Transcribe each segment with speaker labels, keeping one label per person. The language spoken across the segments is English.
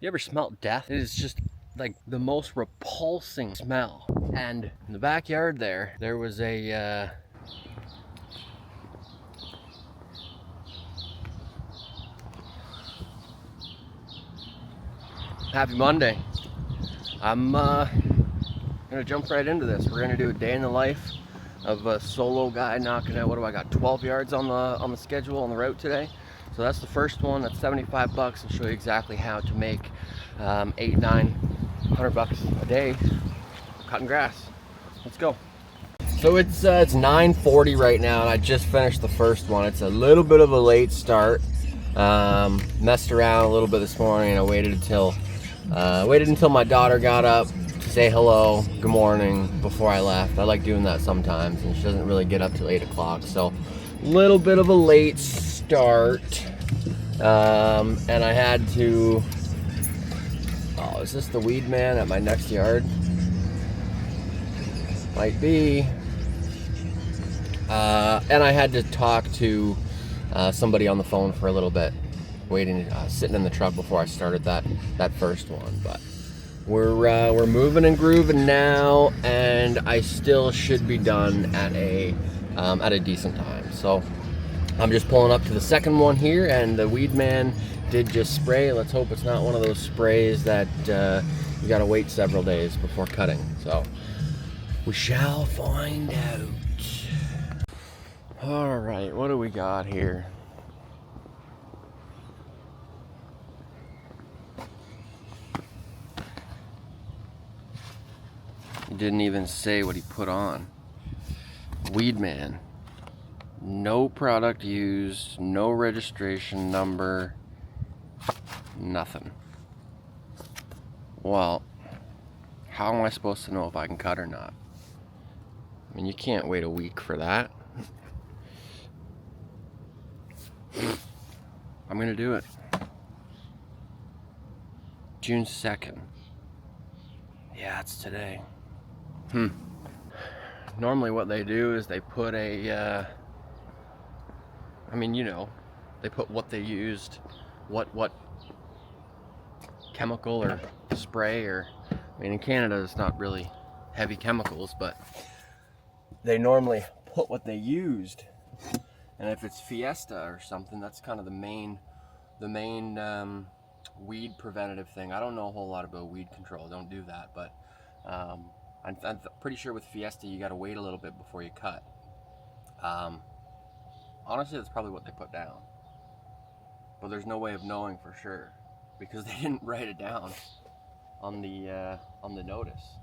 Speaker 1: You ever smelt death? It is just like the most repulsing smell. And in the backyard there was a happy Monday. I'm gonna jump right into this. We're gonna do a day in the life of a solo guy knocking out, what do I got, 12 yards on the schedule on the route today. So that's the first one. That's 75 bucks. I'll show you exactly how to make $800-900 a day cutting grass. Let's go. So it's 9:40 right now, and I just finished the first one. It's a little bit of a late start. Messed around a little bit this morning. I waited until my daughter got up to say hello, good morning, before I left. I like doing that sometimes, and she doesn't really get up till 8 o'clock. So a little bit of a late start. And I had to, oh, is this the weed man at my next yard? Might be. And I had to talk to somebody on the phone for a little bit, waiting, sitting in the truck before I started that first one. But we're moving and grooving now, and I still should be done at a decent time. So I'm just pulling up to the second one here, and the weed man did just spray. Let's hope it's not one of those sprays that you gotta wait several days before cutting. So we shall find out. All right, what do we got here? He didn't even say what he put on. Weed man. No product used, no registration number, nothing. Well, how am I supposed to know if I can cut or not? I mean, you can't wait a week for that. I'm gonna do it. June 2nd. Yeah, it's today. Normally what they do is they put a, I mean, you know, they put what they used, what chemical or spray, or, I mean, in Canada it's not really heavy chemicals, but they normally put what they used. And if it's Fiesta or something, that's kind of the main weed preventative thing. I don't know a whole lot about weed control, don't do that, but I'm pretty sure with Fiesta you got to wait a little bit before you cut. Honestly, that's probably what they put down, but there's no way of knowing for sure because they didn't write it down on the notice.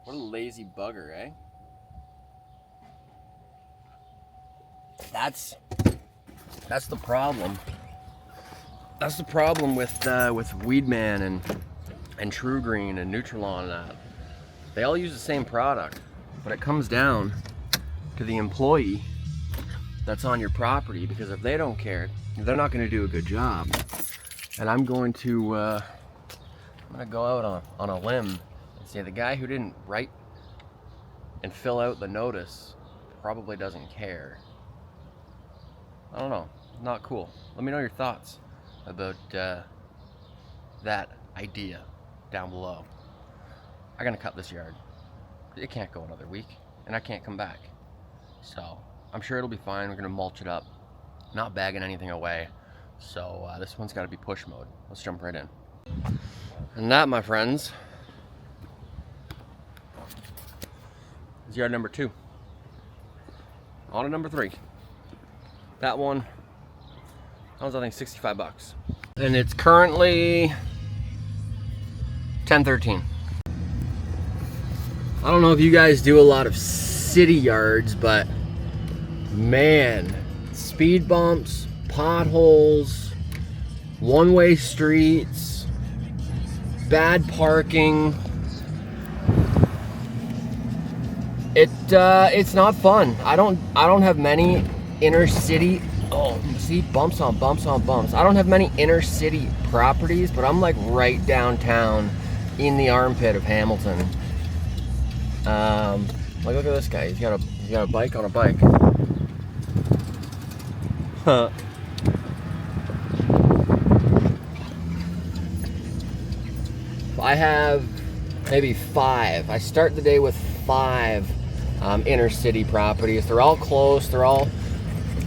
Speaker 1: What a lazy bugger, eh? That's the problem. That's the problem with Weed Man and True Green and Nutrilon and that. They all use the same product, but it comes down to the employee that's on your property, because if they don't care, they're not going to do a good job. And I'm going to go out on a limb and say the guy who didn't write and fill out the notice probably doesn't care. I don't know, not cool. Let me know your thoughts about that idea down below. I'm gonna cut this yard. It can't go another week, and I can't come back. So I'm sure it'll be fine. We're gonna mulch it up, not bagging anything away. So this one's gotta be push mode. Let's jump right in. And that, my friends, is yard number 2. On to number 3. That one, that was, I think, 65 bucks. And it's currently 10:13. I don't know if you guys do a lot of city yards, but man, speed bumps, potholes, one-way streets, bad parking. It's not fun. I don't have many inner city, oh, see, bumps on bumps on bumps. I don't have many inner city properties, but I'm like right downtown in the armpit of Hamilton. Like, look at this guy. He's got a bike on a bike. I have maybe 5. I start the day with 5 inner city properties. They're all close. They're all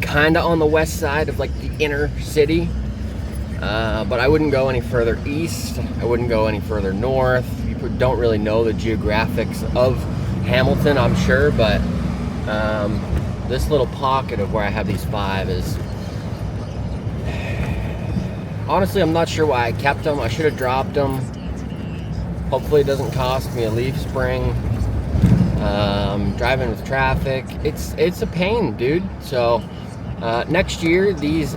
Speaker 1: kind of on the west side of like the inner city. But I wouldn't go any further east. I wouldn't go any further north. People don't really know the geographics of Hamilton, I'm sure, but this little pocket of where I have these 5 is... Honestly, I'm not sure why I kept them. I should have dropped them. Hopefully it doesn't cost me a leaf spring. Driving with traffic, it's a pain, dude. So next year, these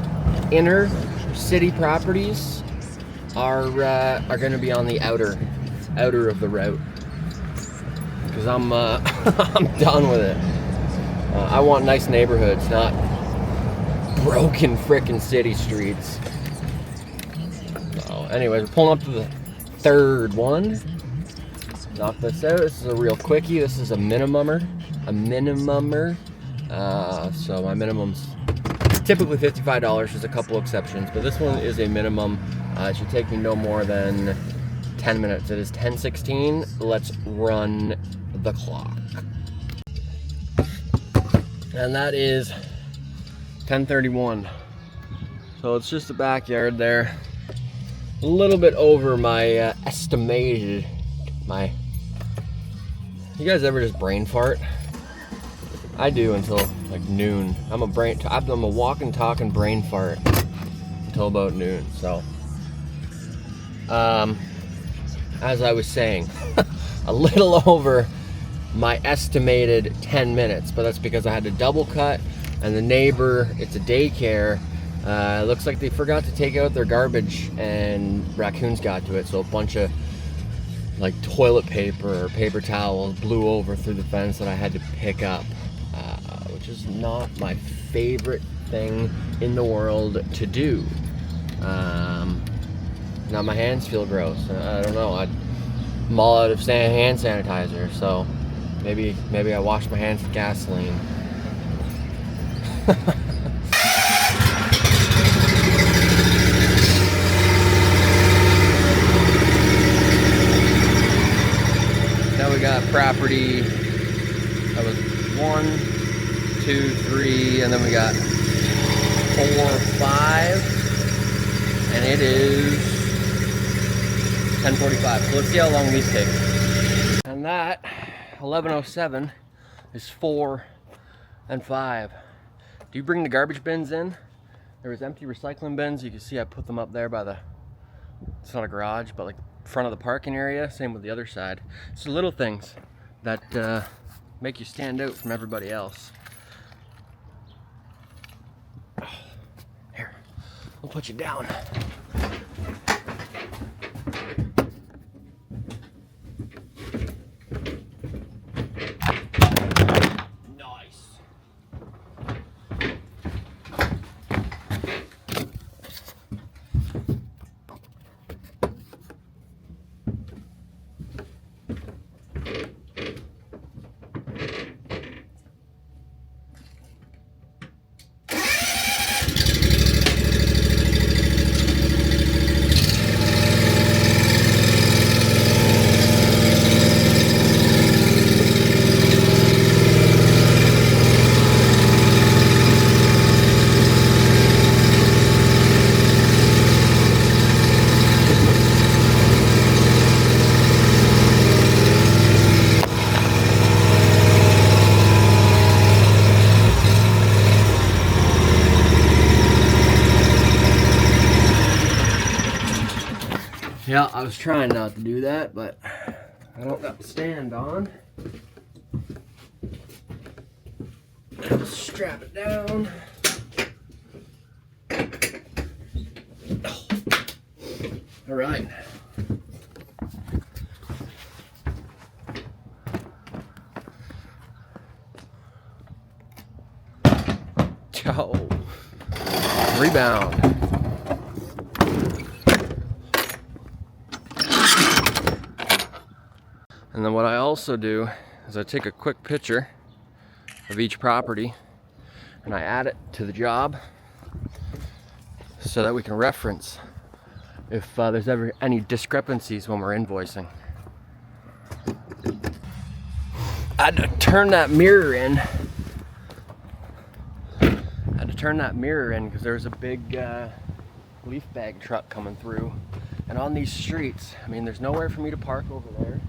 Speaker 1: inner city properties are going to be on the outer of the route, because I'm I'm done with it. I want nice neighborhoods, not broken frickin' city streets. So anyways, we're pulling up to the 3rd one. Knock this out. This is a real quickie. This is a minimumer. So my minimum's typically $55. There's a couple exceptions, but this one is a minimum. It should take me no more than 10 minutes. It is 10:16. Let's run the clock. And that is 10:31. So it's just the backyard there. A little bit over my estimated. You guys ever just brain fart? I do until like noon. I'm a walking, talking brain fart until about noon. So, as I was saying, a little over my estimated 10 minutes, but that's because I had to double cut, and the neighbor, it's a daycare, looks like they forgot to take out their garbage and raccoons got to it, so a bunch of like toilet paper or paper towels blew over through the fence that I had to pick up, which is not my favorite thing in the world to do. Now my hands feel gross. I don't know. I'm all out of hand sanitizer, so maybe I wash my hands with gasoline. Now we got property. That was 1, 2, 3, and then we got 4, 5, and it is 10:45. So let's see how long these take. And that 11:07 is 4 and 5. Do you bring the garbage bins in? There was empty recycling bins. You can see I put them up there by the, it's not a garage, but like front of the parking area. Same with the other side. It's the little things that make you stand out from everybody else. Here, I'll put you down. Yeah, I was trying not to do that, but I don't got the stand on. I'll just strap it down. All right. Ciao. Rebound. And then what I also do is I take a quick picture of each property and I add it to the job so that we can reference if there's ever any discrepancies when we're invoicing. I had to turn that mirror in. Because there was a big leaf bag truck coming through. And on these streets, I mean, there's nowhere for me to park over there.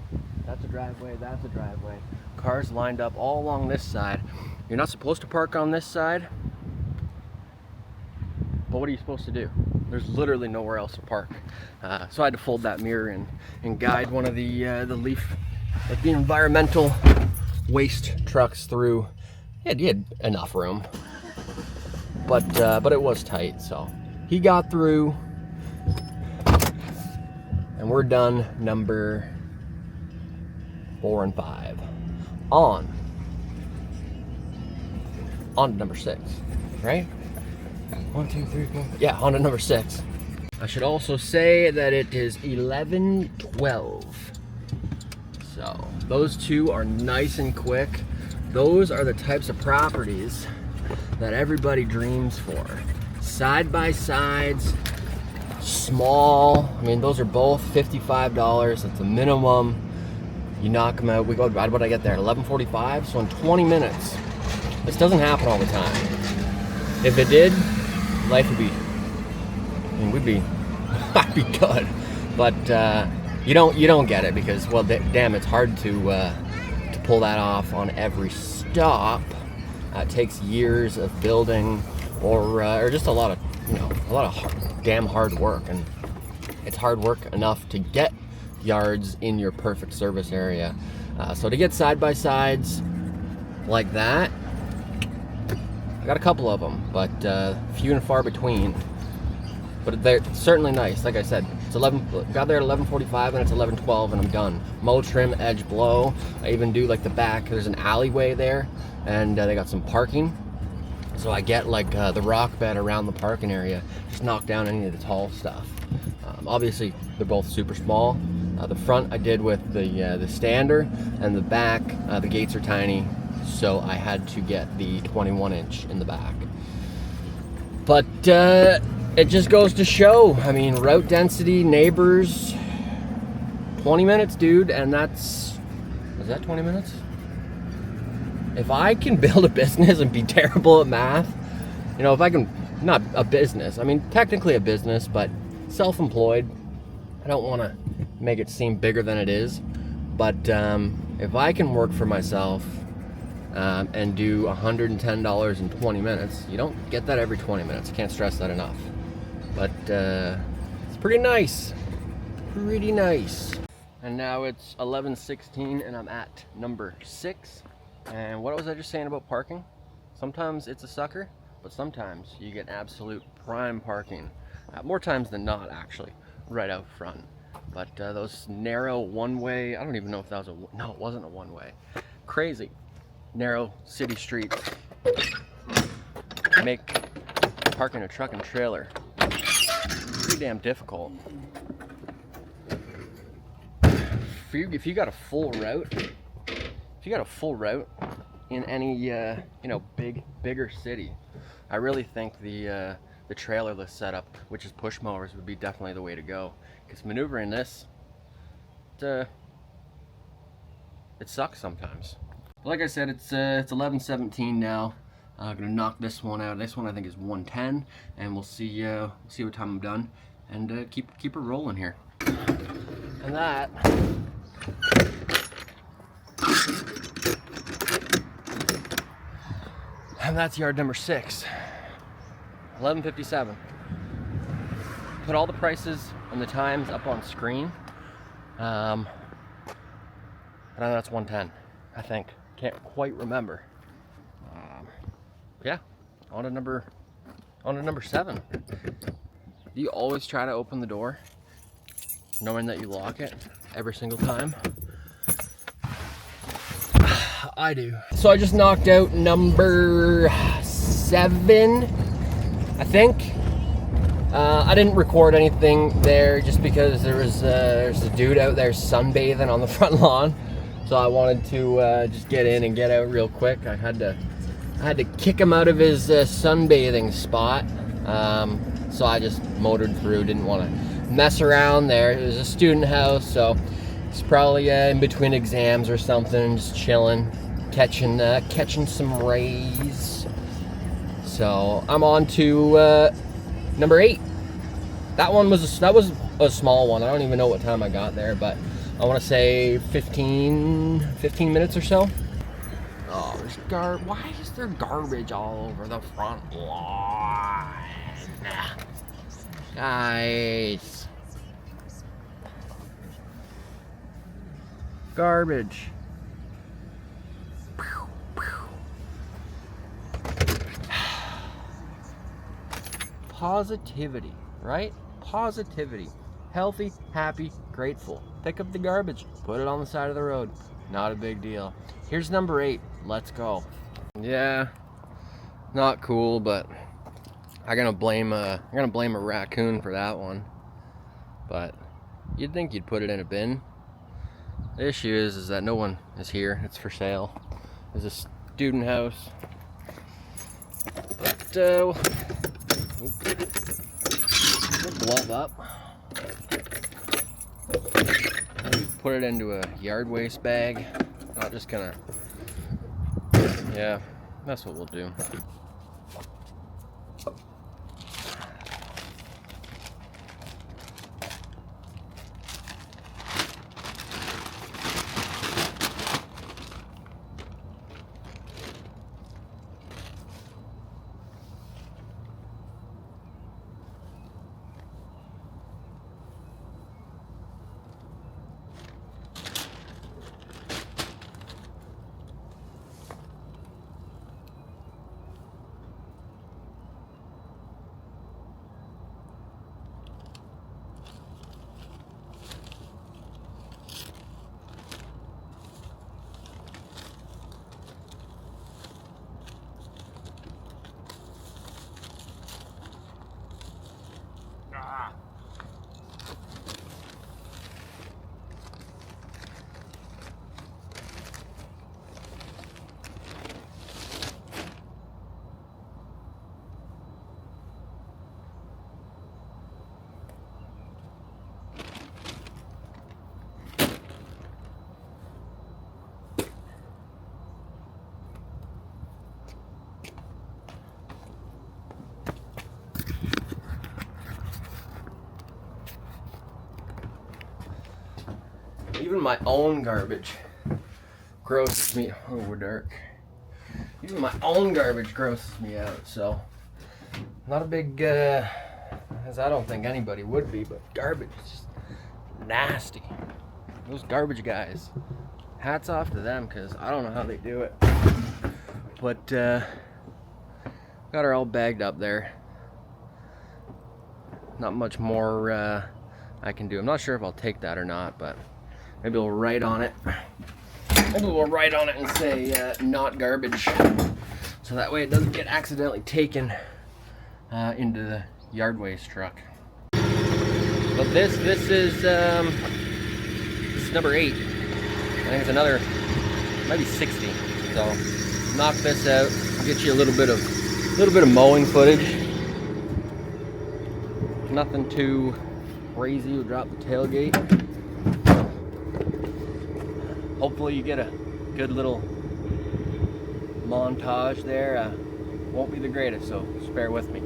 Speaker 1: That's a driveway, that's a driveway. Cars lined up all along this side. You're not supposed to park on this side, but what are you supposed to do? There's literally nowhere else to park. So I had to fold that mirror in and guide one of the leaf, like the environmental waste trucks through. He had enough room, but it was tight, so he got through, and we're done number 4 and 5. On to number 6, right? 1, 2, 3, 4. Yeah, on to number 6. I should also say that it is 11:12. So those two are nice and quick. Those are the types of properties that everybody dreams for. Side by sides, small. I mean, those are both $55. That's the minimum. You knock them out. We go, what did I get there? 11:45. So in 20 minutes. This doesn't happen all the time. If it did, life would be, I mean, I'd be good. But you don't get it because, well, damn, it's hard to pull that off on every stop. It takes years of building, or just a lot of damn hard work, and it's hard work enough to get yards in your perfect service area. So to get side by sides like that, I got a couple of them, but few and far between. But they're certainly nice. Like I said, it's got there at 11:45 and it's 11:12 and I'm done. Mow, trim, edge, blow. I even do like the back. There's an alleyway there, and they got some parking. So I get like the rock bed around the parking area. Just knock down any of the tall stuff. Obviously, they're both super small. The front I did with the stander, and the back, the gates are tiny, so I had to get the 21-inch in the back. But it just goes to show, I mean, route density, neighbors, 20 minutes, dude, and is that 20 minutes? If I can build a business and be terrible at math, you know, if I can, not a business, I mean, technically a business, but self-employed. I don't want to make it seem bigger than it is, but if I can work for myself and do $110 in 20 minutes, you don't get that every 20 minutes. I can't stress that enough. But it's pretty nice. Pretty nice. And now it's 11:16 and I'm at number 6. And what was I just saying about parking? Sometimes it's a sucker, but sometimes you get absolute prime parking. More times than not, actually, right out front. But those narrow one-way, I don't even know if that was no, it wasn't a one-way. Crazy narrow city streets make parking a truck and trailer pretty damn difficult. If you got a full route, in any bigger city, I really think the trailerless setup, which is push mowers, would be definitely the way to go. Because maneuvering this, it sucks sometimes. Like I said, it's 11:17 now. I'm gonna knock this one out. This one I think is 110, and we'll see what time I'm done, and keep it rolling here. And that's yard number 6. 11:57. Put all the prices and the times up on screen. And that's 110, I think. Can't quite remember. Yeah, on to number 7. Do you always try to open the door knowing that you lock it every single time? I do. So I just knocked out number 7, I think. I didn't record anything there just because there's a dude out there sunbathing on the front lawn. So I wanted to just get in and get out real quick. I had to kick him out of his sunbathing spot. So I just motored through, didn't want to mess around there. It was a student house, so it's probably in between exams or something, just chilling, catching some rays. So I'm on to number 8. That was a small one. I don't even know what time I got there, but I want to say 15 minutes or so. Oh, there's why is there garbage all over the front lawn? Guys. Garbage. Positivity, right? Positivity. Healthy, happy, grateful. Pick up the garbage, put it on the side of the road. Not a big deal. Here's number 8. Let's go. Yeah, not cool, but I'm gonna blame a raccoon for that one. But you'd think you'd put it in a bin. The issue is that no one is here. It's for sale. It's a student house. But we'll glove up. Maybe put it into a yard waste bag. Not just gonna. Yeah, that's what we'll do. Even my own garbage grosses me. Oh, we're dark. Even my own garbage grosses me out. So, not a big, as I don't think anybody would be, but garbage is just nasty. Those garbage guys. Hats off to them, because I don't know how they do it. But, got her all bagged up there. Not much more I can do. I'm not sure if I'll take that or not, but maybe we'll write on it. Maybe we'll write on it and say not garbage, so that way it doesn't get accidentally taken into the yard waste truck. But this is number 8. I think it's another maybe 60. So knock this out. I'll get you a little bit of mowing footage. Nothing too crazy. We'll drop the tailgate. Hopefully you get a good little montage there. Won't be the greatest, so just bear with me.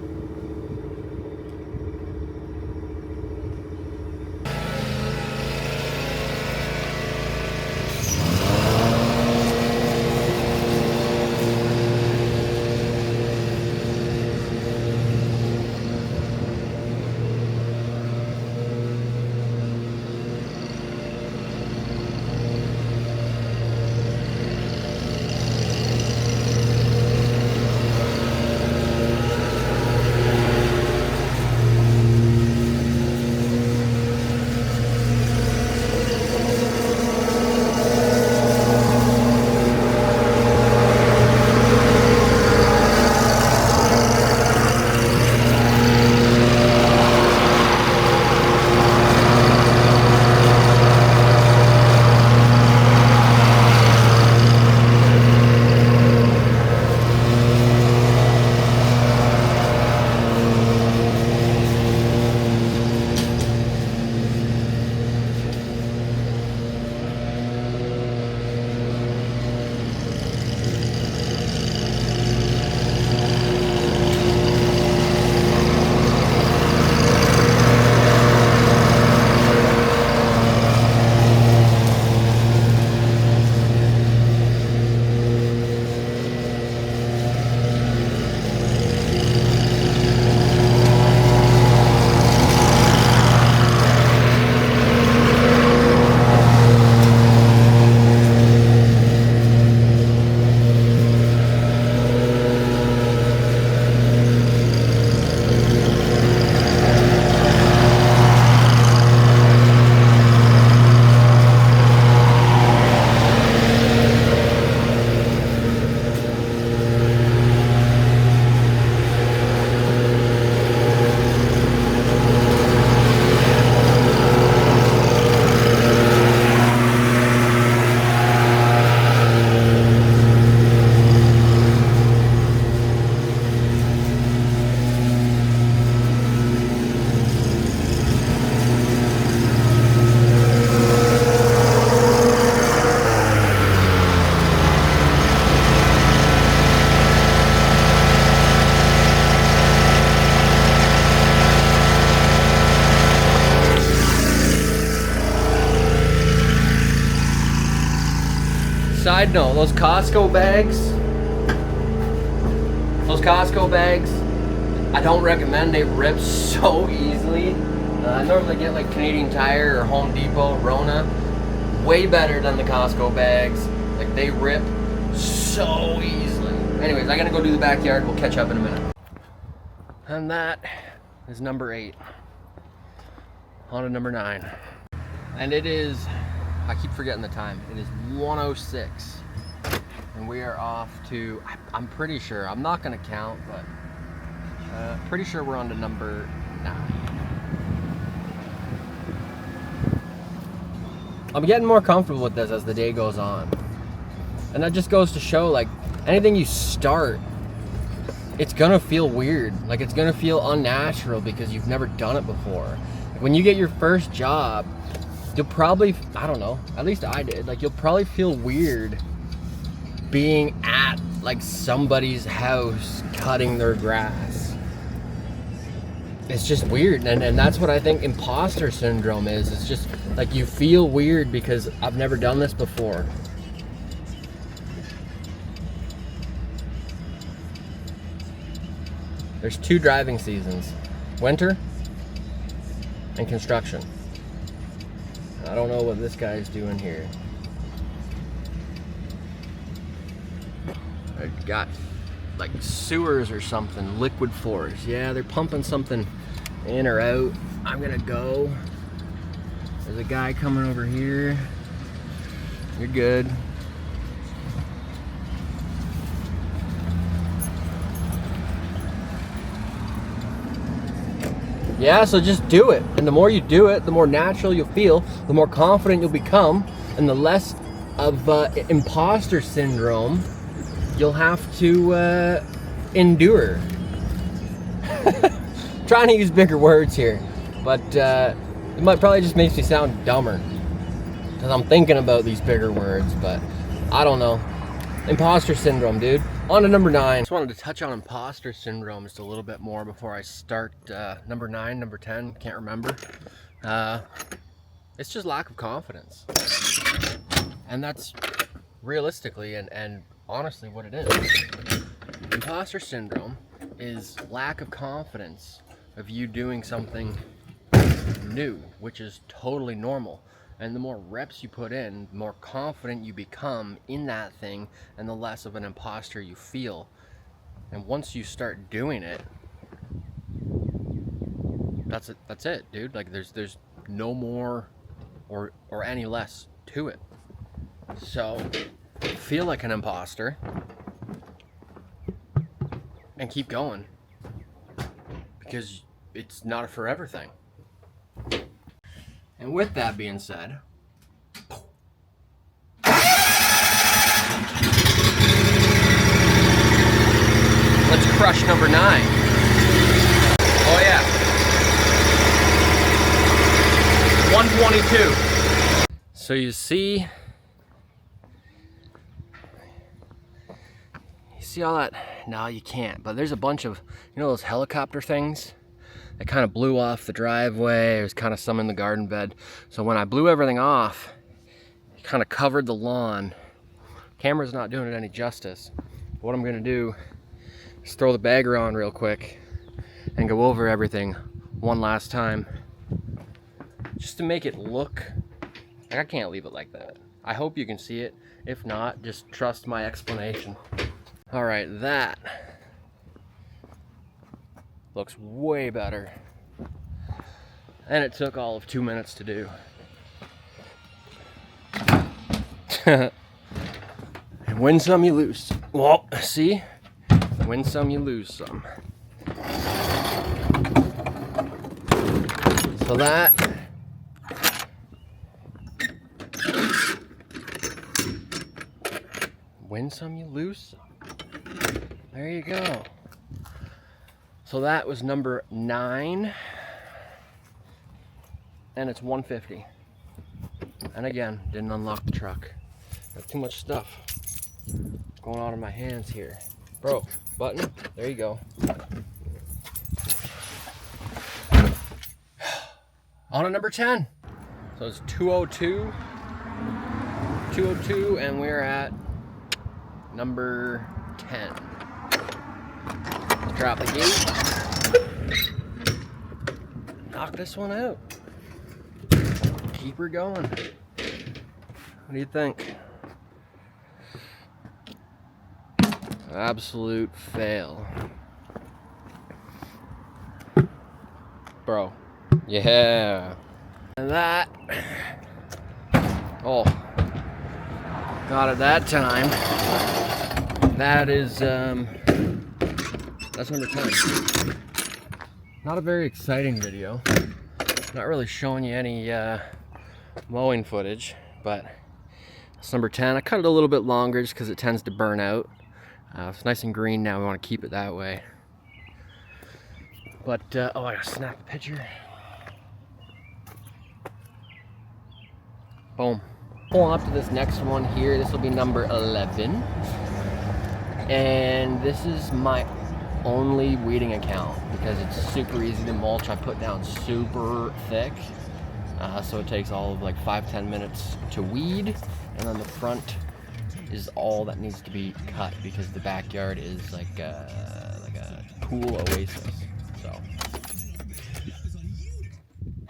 Speaker 1: Side note, those Costco bags, I don't recommend. They rip so easily. I normally get like Canadian Tire or Home Depot, Rona. Way better than the Costco bags. Like, they rip so easily. Anyways, I gotta go do the backyard. We'll catch up in a minute. And that is number 8. On to number 9. And it is, I keep forgetting the time. It is 1:06. And we are off to, I'm pretty sure, I'm not gonna count, but pretty sure we're on to number 9. I'm getting more comfortable with this as the day goes on. And that just goes to show, like, anything you start, it's gonna feel weird. Like, it's gonna feel unnatural because you've never done it before. Like, when you get your first job, you'll probably, I don't know, at least I did, like, you'll probably feel weird being at, like, somebody's house cutting their grass. It's just weird, and that's what I think imposter syndrome is. It's just, like, you feel weird because I've never done this before. There's 2 driving seasons, winter and construction. I don't know what this guy's doing here. I got like sewers or something, liquid floors. Yeah, they're pumping something in or out. I'm gonna go. There's a guy coming over here. You're good. Yeah, so just do it. And the more you do it, the more natural you'll feel, the more confident you'll become, and the less of imposter syndrome you'll have to endure. Trying to use bigger words here, but it might probably just makes me sound dumber because I'm thinking about these bigger words, but I don't know. Imposter syndrome, dude. On to number 9. Just wanted to touch on imposter syndrome just a little bit more before I start number 9, number 10, can't remember. It's just lack of confidence. And that's realistically and honestly what it is. Imposter syndrome is lack of confidence of you doing something new, which is totally normal. And the more reps you put in, the more confident you become in that thing, and the less of an imposter you feel. And once you start doing it, that's it, dude. Like, there's no more or any less to it. So feel like an imposter and keep going, because it's not a forever thing. And with that being said, let's crush number 9. Oh yeah. 122. So you see all that? No, you can't, but there's a bunch of, you know, those helicopter things that kind of blew off the driveway. There's kind of some in the garden bed. So when I blew everything off, it kind of covered the lawn. Camera's not doing it any justice. What I'm gonna do is throw the bagger on real quick and go over everything one last time, just to make it look like I can't leave it like that. I hope you can see it. If not, just trust my explanation. All right, that looks way better. And it took all of 2 minutes to do. And win some, you lose. Well, see? Win some, you lose some. So that win some, you lose some. There you go. So that was number 9. And it's 150. And again, didn't unlock the truck. Got too much stuff going on in my hands here. Bro, button, there you go. On to number 10. So it's 202, and we're at number 10. Let's drop the gate. Knock this one out. Keep her going. What do you think? Absolute fail. Bro. Yeah. And that. Oh. Got it that time. That is, that's number 10. Not a very exciting video. Not really showing you any mowing footage, but it's number 10. I cut it a little bit longer just because it tends to burn out. It's nice and green now. We want to keep it that way. But, oh, I gotta snap a picture. Boom. Pulling up to this next one here. This will be number 11. And this is my only weeding account because it's super easy to mulch. I put down super thick. So it takes all of like 5-10 minutes to weed. And then the front is all that needs to be cut because the backyard is like a pool oasis. So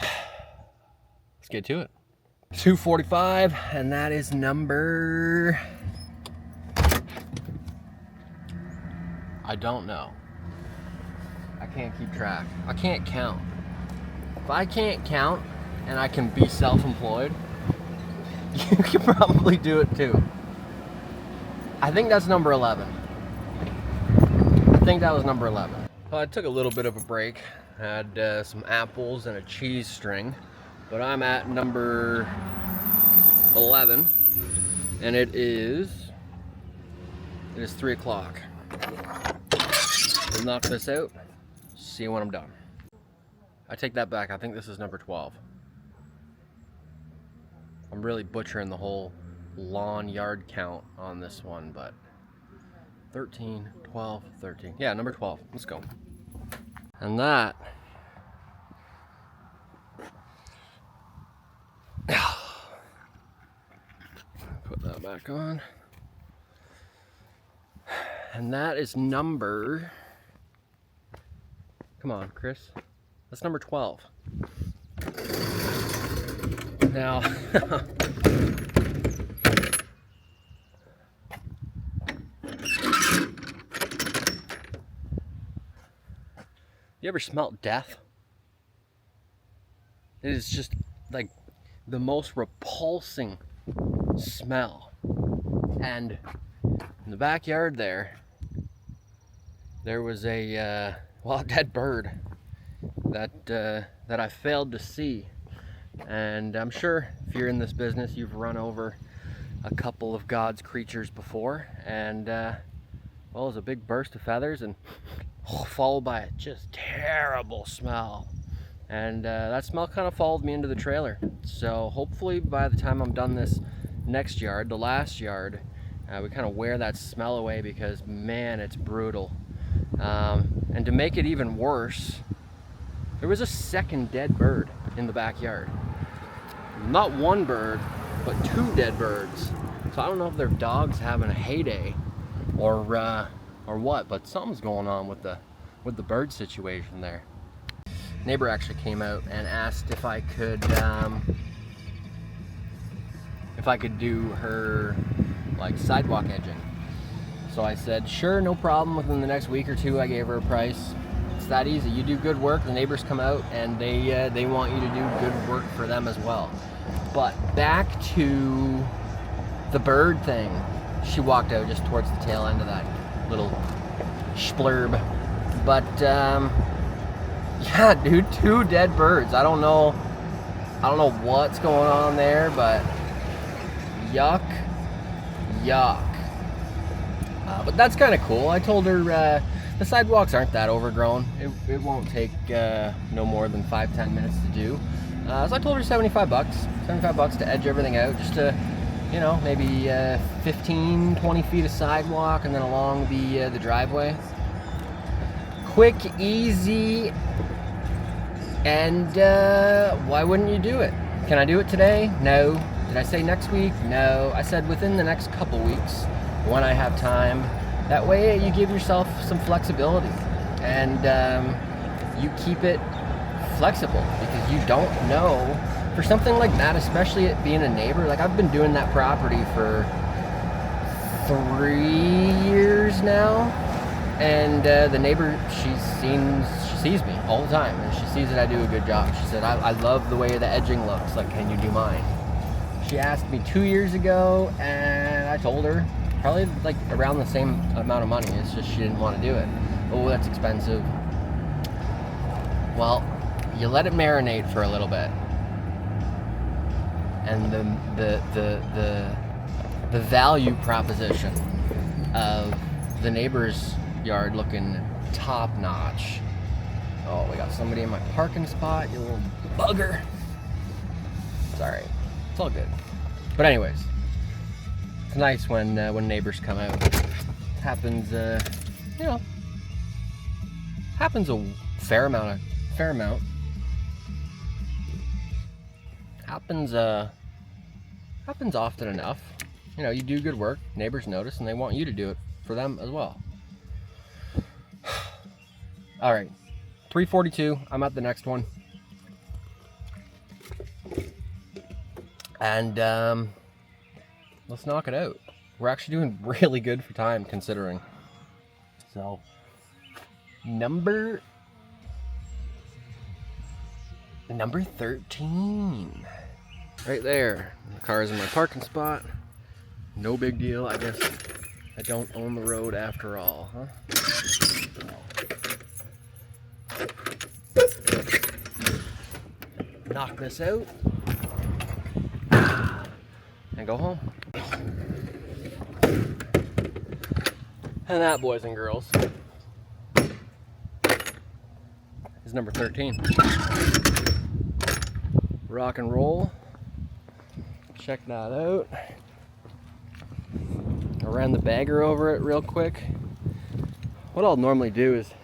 Speaker 1: let's get to it. 245, and that is number, I don't know. I can't keep track. I can't count. If I can't count and I can be self-employed, you can probably do it too. I think that's number 11. I think that was number 11. Well, I took a little bit of a break. I had some apples and a cheese string. But I'm at number 11, and it is 3 o'clock. We'll knock this out, see when I'm done. I take that back, I think this is number 12. I'm really butchering the whole lawn yard count on this one, but 13, 12, 13. Yeah, number 12, let's go. And that, put that back on. And that is number, come on, Chris. That's number 12. Now, you ever smelt death? It is just like the most repulsing smell. And in the backyard there was a dead bird that I failed to see. And I'm sure if you're in this business, you've run over a couple of God's creatures before, and well, it was a big burst of feathers and followed by a just terrible smell. And that smell kind of followed me into the trailer. So hopefully by the time I'm done this next yard, the last yard, we kind of wear that smell away, because man, it's brutal. And to make it even worse, there was a second dead bird in the backyard. Not one bird, but 2 dead birds. So I don't know if their dog's having a heyday or what, but something's going on with the bird situation there. Neighbor actually came out and asked if I could do her like sidewalk edging. So I said, sure, no problem. Within the next week or 2, I gave her a price. It's that easy. You do good work, the neighbors come out and they want you to do good work for them as well. But back to the bird thing. She walked out just towards the tail end of that little splurb. But yeah, dude, 2 dead birds. I don't know what's going on there, but yuck. But that's kind of cool. I told her the sidewalks aren't that overgrown. It won't take no more than 5-10 minutes to do. So I told her $75 to edge everything out, just to, you know, maybe 15-20 feet of sidewalk and then along the driveway. Quick, easy, and why wouldn't you do it? Can I do it today? No. Did I say next week? No. I said within the next couple weeks. when I have time. That way you give yourself some flexibility, and you keep it flexible, because you don't know, for something like that, especially it being a neighbor. Like, I've been doing that property for 3 years now, and the neighbor, she sees me all the time, and she sees that I do a good job. She said, I love the way the edging looks, like, can you do mine? She asked me 2 years ago, and I told her probably like around the same amount of money. It's just she didn't want to do it. Oh, that's expensive. Well, you let it marinate for a little bit, and the value proposition of the neighbor's yard looking top notch. Oh, we got somebody in my parking spot, you little bugger. Sorry, it's all good. But anyways, it's nice when neighbors come out. Happens, you know, happens a fair amount. Happens often enough. You know, you do good work, neighbors notice, and they want you to do it for them as well. All right, 3:42. I'm at the next one, and let's knock it out. We're actually doing really good for time, considering. So, number 13. Right there. The car is in my parking spot. No big deal. I guess I don't own the road after all, huh? Knock this out and go home. And that, boys and girls, is number 13. Rock and roll. Check that out. I ran the bagger over it real quick. What I'll normally do is,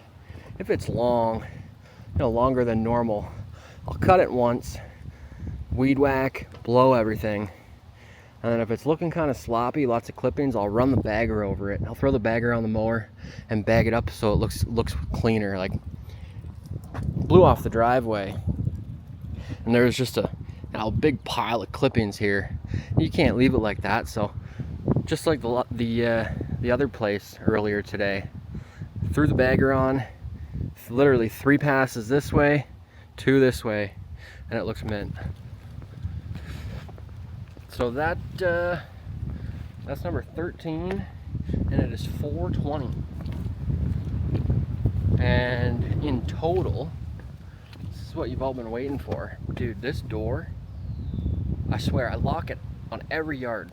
Speaker 1: if it's long, you know, longer than normal, I'll cut it once, weed whack, blow everything. And then if it's looking kind of sloppy, lots of clippings, I'll run the bagger over it. I'll throw the bagger on the mower and bag it up so it looks cleaner. Like, blew off the driveway, and there was just a big pile of clippings here. You can't leave it like that, so just like the other place earlier today, threw the bagger on, literally 3 passes this way, 2 this way, and it looks mint. So that's number 13, and it is 4:20. And in total, this is what you've all been waiting for. Dude, this door, I swear, I lock it on every yard,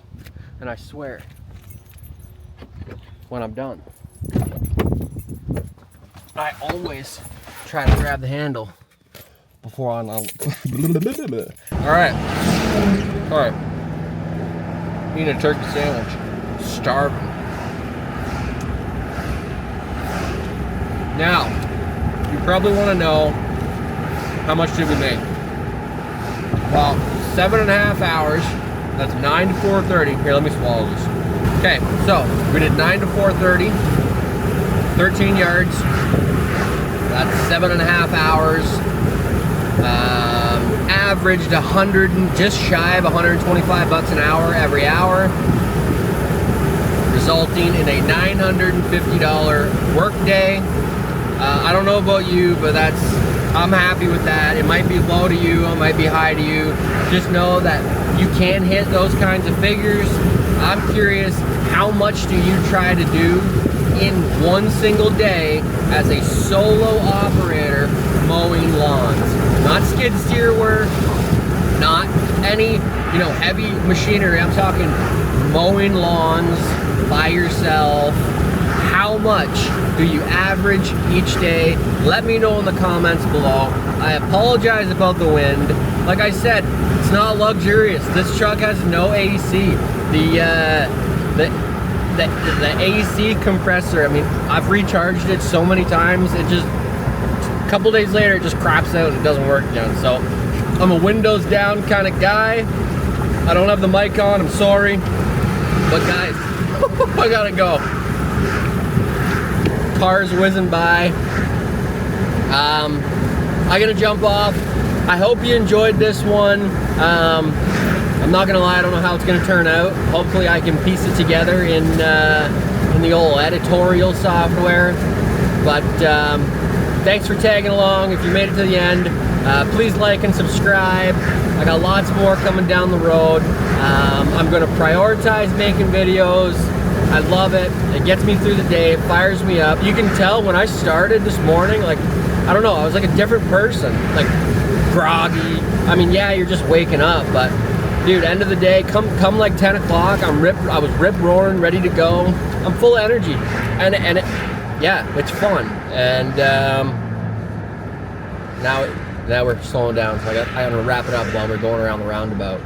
Speaker 1: and I swear, when I'm done, I always try to grab the handle before I'm all right. Eating a turkey sandwich. Starving. Now, you probably want to know, how much did we make? Well, 7.5 hours. That's 9 to 4:30. Here, let me swallow this. Okay, so we did 9 to 4:30. 13 yards. That's 7.5 hours. Averaged 100 and just shy of $125 an hour every hour, resulting in a $950 work day. I don't know about you, but I'm happy with that. It might be low to you, it might be high to you. Just know that you can hit those kinds of figures. I'm curious, how much do you try to do in one single day as a solo operator mowing lawns? Not skid steer work, not any, heavy machinery. I'm talking mowing lawns by yourself. How much do you average each day? Let me know in the comments below. I apologize about the wind. Like I said, it's not luxurious. This truck has no AC. The AC compressor, I mean, I've recharged it so many times, it just, a couple days later, it just craps out and it doesn't work again. So I'm a windows down kind of guy. I don't have the mic on, I'm sorry. But guys, I gotta go. Cars whizzing by. I gotta jump off. I hope you enjoyed this one. I'm not gonna lie, I don't know how it's gonna turn out. Hopefully I can piece it together in the old editorial software. But thanks for tagging along. If you made it to the end, please like and subscribe. I got lots more coming down the road. I'm gonna prioritize making videos. I love it. It gets me through the day. It fires me up. You can tell when I started this morning, like, I don't know, I was like a different person, like groggy. I mean, yeah, you're just waking up, but dude, end of the day, come like 10 o'clock, I was rip roaring, ready to go. I'm full of energy, and yeah, it's fun. And now we're slowing down, so I'm gonna wrap it up while we're going around the roundabout.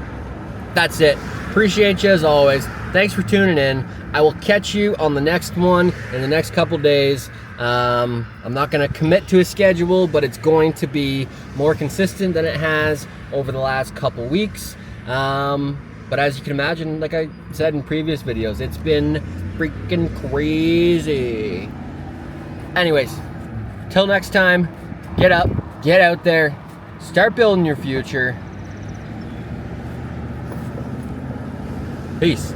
Speaker 1: That's it. Appreciate you as always. Thanks for tuning in. I will catch you on the next one in the next couple days. I'm not going to commit to a schedule, but it's going to be more consistent than it has over the last couple weeks. But as you can imagine, like I said in previous videos, it's been freaking crazy. Anyways, till next time, get up, get out there, start building your future. Peace.